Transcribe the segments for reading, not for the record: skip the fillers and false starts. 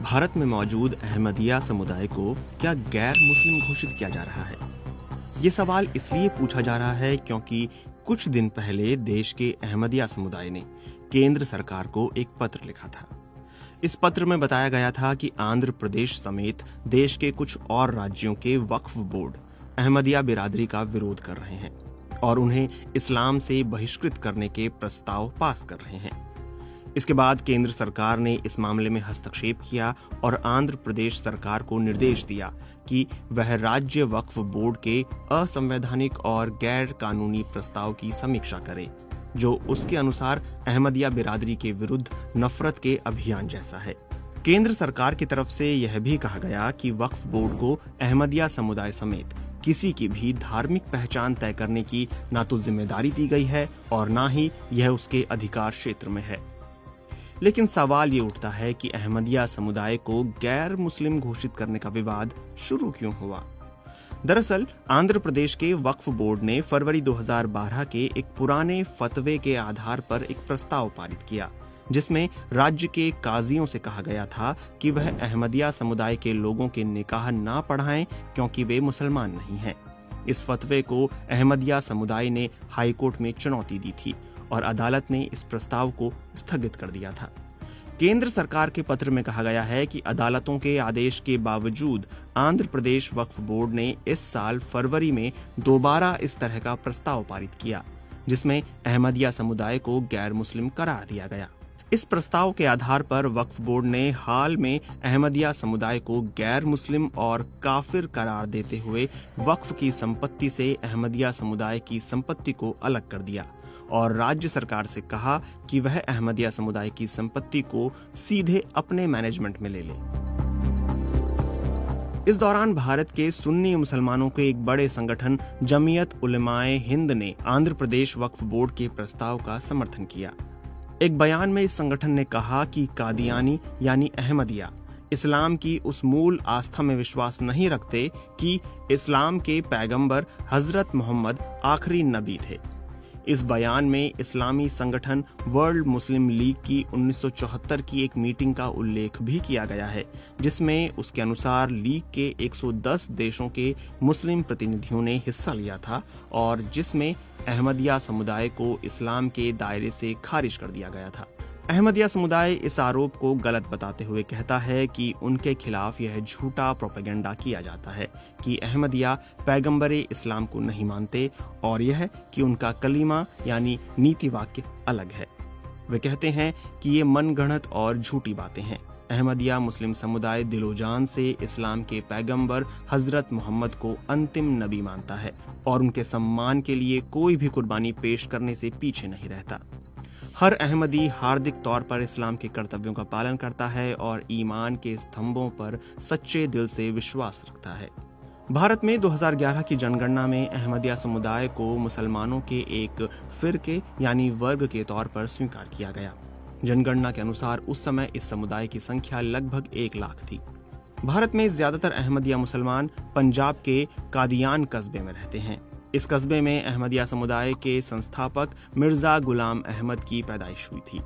भारत में मौजूद अहमदिया समुदाय को क्या गैर मुस्लिम घोषित किया जा रहा है? ये सवाल इसलिए पूछा जा रहा है क्योंकि कुछ दिन पहले देश के अहमदिया समुदाय ने केंद्र सरकार को एक पत्र लिखा था। इस पत्र में बताया गया था कि आंध्र प्रदेश समेत देश के कुछ और राज्यों के वक्फ बोर्ड अहमदिया बिरादरी का विरोध कर रहे हैं और उन्हें इस्लाम से बहिष्कृत करने के प्रस्ताव पास कर रहे हैं। इसके बाद केंद्र सरकार ने इस मामले में हस्तक्षेप किया और आंध्र प्रदेश सरकार को निर्देश दिया कि वह राज्य वक्फ बोर्ड के असंवैधानिक और गैर कानूनी प्रस्ताव की समीक्षा करे, जो उसके अनुसार अहमदिया बिरादरी के विरुद्ध नफरत के अभियान जैसा है। केंद्र सरकार की तरफ से यह भी कहा गया कि वक्फ बोर्ड को अहमदिया समुदाय समेत किसी की भी धार्मिक पहचान तय करने की ना तो जिम्मेदारी दी गई है और ना ही यह उसके अधिकार क्षेत्र में है। लेकिन सवाल ये उठता है कि अहमदिया समुदाय को गैर मुस्लिम घोषित करने का विवाद शुरू क्यों हुआ? दरअसल आंध्र प्रदेश के वक्फ बोर्ड ने फरवरी 2012 के एक पुराने फतवे के आधार पर एक प्रस्ताव पारित किया, जिसमें राज्य के काजियों से कहा गया था कि वह अहमदिया समुदाय के लोगों के निकाह ना पढ़ाएं क्योंकि वे मुसलमान नहीं हैं। इस फतवे को अहमदिया समुदाय ने हाईकोर्ट में चुनौती दी थी और अदालत ने इस प्रस्ताव को स्थगित कर दिया था। केंद्र सरकार के पत्र में कहा गया है कि अदालतों के आदेश के बावजूद आंध्र प्रदेश वक्फ बोर्ड ने इस साल फरवरी में दोबारा इस तरह का प्रस्ताव पारित किया, जिसमें अहमदिया समुदाय को गैर मुस्लिम करार दिया गया। इस प्रस्ताव के आधार पर वक्फ बोर्ड ने हाल में अहमदिया समुदाय को गैर मुस्लिम और काफिर करार देते हुए वक्फ की संपत्ति से अहमदिया समुदाय की संपत्ति को अलग कर दिया और राज्य सरकार से कहा कि वह अहमदिया समुदाय की संपत्ति को सीधे अपने मैनेजमेंट में ले ले। इस दौरान भारत के सुन्नी मुसलमानों के एक बड़े संगठन जमीयत उलमाए हिंद ने आंध्र प्रदेश वक्फ बोर्ड के प्रस्ताव का समर्थन किया। एक बयान में इस संगठन ने कहा कि कादियानी यानी अहमदिया इस्लाम की उस मूल आस्था में विश्वास नहीं रखते कि इस्लाम के पैगंबर हजरत मोहम्मद आखिरी नबी थे। इस बयान में इस्लामी संगठन वर्ल्ड मुस्लिम लीग की 1974 की एक मीटिंग का उल्लेख भी किया गया है, जिसमें उसके अनुसार लीग के 110 देशों के मुस्लिम प्रतिनिधियों ने हिस्सा लिया था और जिसमें अहमदिया समुदाय को इस्लाम के दायरे से खारिज कर दिया गया था। अहमदिया समुदाय इस आरोप को गलत बताते हुए कहता है कि उनके खिलाफ यह झूठा प्रोपेगेंडा किया जाता है कि अहमदिया पैगंबरे इस्लाम को नहीं मानते और यह कि उनका कलीमा यानी नीति वाक्य अलग है। वे कहते हैं कि ये मनगढ़ंत और झूठी बातें हैं। अहमदिया मुस्लिम समुदाय दिलोजान से इस्लाम के पैगंबर हजरत मोहम्मद को अंतिम नबी मानता है और उनके सम्मान के लिए कोई भी कुर्बानी पेश करने से पीछे नहीं रहता। हर अहमदी हार्दिक तौर पर इस्लाम के कर्तव्यों का पालन करता है और ईमान के स्तंभों पर सच्चे दिल से विश्वास रखता है। भारत में 2011 की जनगणना में अहमदिया समुदाय को मुसलमानों के एक फिरके यानी वर्ग के तौर पर स्वीकार किया गया। जनगणना के अनुसार उस समय इस समुदाय की संख्या लगभग 1 लाख थी। भारत में ज्यादातर अहमदिया मुसलमान पंजाब के कादियान कस्बे में रहते हैं। इस कस्बे में अहमदिया समुदाय के संस्थापक मिर्जा गुलाम अहमद की पैदाइश हुई थी।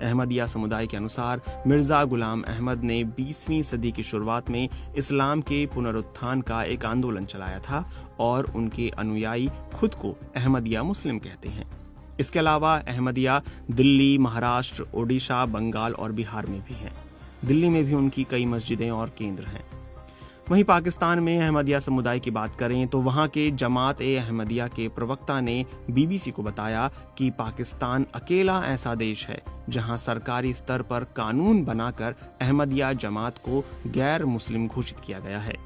अहमदिया समुदाय के अनुसार मिर्जा गुलाम अहमद ने 20वीं सदी की शुरुआत में इस्लाम के पुनरुत्थान का एक आंदोलन चलाया था और उनके अनुयायी खुद को अहमदिया मुस्लिम कहते हैं। इसके अलावा अहमदिया दिल्ली, महाराष्ट्र, ओडिशा, बंगाल और बिहार में भी हैं। दिल्ली में भी उनकी कई मस्जिदें और केंद्र हैं। वहीं पाकिस्तान में अहमदिया समुदाय की बात करें तो वहां के जमात ए अहमदिया के प्रवक्ता ने बीबीसी को बताया कि पाकिस्तान अकेला ऐसा देश है जहां सरकारी स्तर पर कानून बनाकर अहमदिया जमात को गैर मुस्लिम घोषित किया गया है।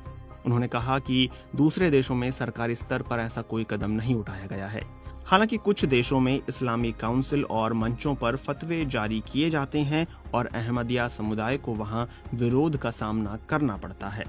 उन्होंने कहा कि दूसरे देशों में सरकारी स्तर पर ऐसा कोई कदम नहीं उठाया गया है। हालांकि कुछ देशों में इस्लामी काउंसिल और मंचों पर फतवे जारी किए जाते हैं और अहमदिया समुदाय को वहां विरोध का सामना करना पड़ता है।